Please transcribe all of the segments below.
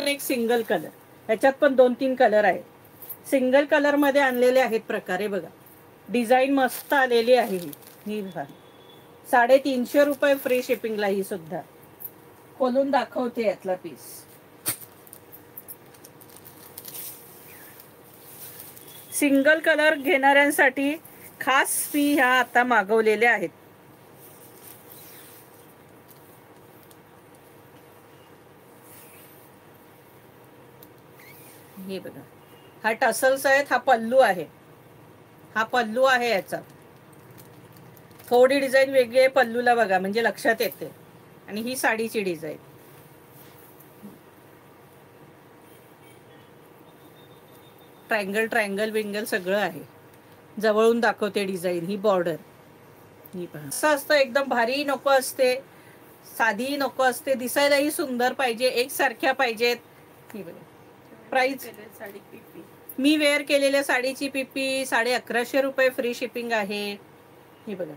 एक single colour, ह्याच्यात पण 2-3 कलर आहेत. सिंगल कलर मध्ये आणलेले आहेत प्रकारे बघा. डिझाईन मस्त आलेली आहे ही बघा. 350 रुपये फ्री शिपिंगला ही सुद्धा. खोलून दाखवते यातला पीस. सिंगल कलर घेणाऱ्यांसाठी खास मी ह्या आता मागवलेल्या आहेत. हे बघा, हा टसल्स आहेत, हा पल्लू आहे. हा पल्लू आहे याचा. थोडी डिझाईन वेगळी आहे पल्लूला बघा, म्हणजे लक्षात येते. आणि ही साडीची डिझाईन. ट्रायंगल ट्रायंगल विंगल सगळं आहे. जवळून दाखवते डिझाईन. ही बॉर्डर ही पहा. असं असतं, एकदम भारी नको असते, साधी नको असते, दिसायलाही सुंदर पाहिजे, एकसारख्या पाहिजेत. ही बघा प्राइस. मी वेअर केलेल्या साडीची पिपी 1150 रुपये फ्री शिपिंग आहे. ही बघा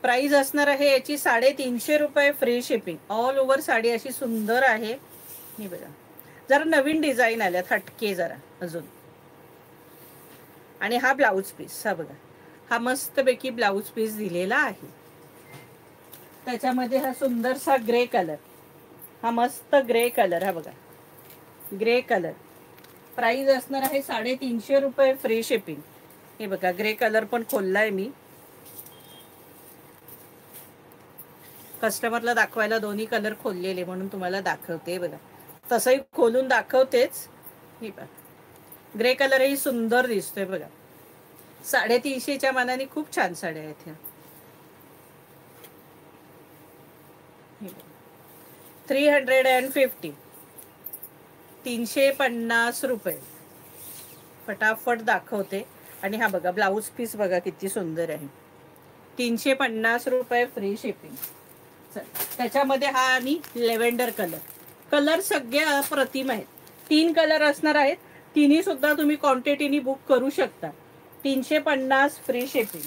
प्राइस असणार आहे याची 350 रुपये free shipping. All over sari अशी सुंदर आहे. ही बघा जरा नवीन डिझाईन आल्यात हटके जरा अजून. आणि हा ब्लाऊज पीस, हा बघा, हा मस्तपैकी ब्लाऊज पीस दिलेला आहे. त्याच्यामध्ये हा सुंदरसा ग्रे कलर, हा मस्त ग्रे कलर, हा बघा ग्रे कलर. प्राइस असणार आहे 350 रुपये फ्री शिपिंग. हे बघा ग्रे कलर पण खोललाय मी कस्टमरला दाखवायला. दोन्ही कलर खोललेले म्हणून तुम्हाला दाखवते बघा. तसंही खोलून दाखवतेच. हे बघा ग्रे कलर ही सुंदर दिसतोय बघा. 350च्या मानाने खूप छान साड्या आहेत ह्या. 350, 350 रुपये. फटाफट दाखवते. आणि हा बघा ब्लाऊज पीस बघा किती सुंदर आहे. 350 रुपये फ्री शिपिंग. त्याच्यामध्ये हा आणि लेव्हेंडर कलर. कलर सगळे अप्रतिम आहेत. 3 कलर असणार आहेत. तिन्ही सुद्धा तुम्ही क्वांटिटीनी बुक करू शकता. 350 फ्री शिपिंग.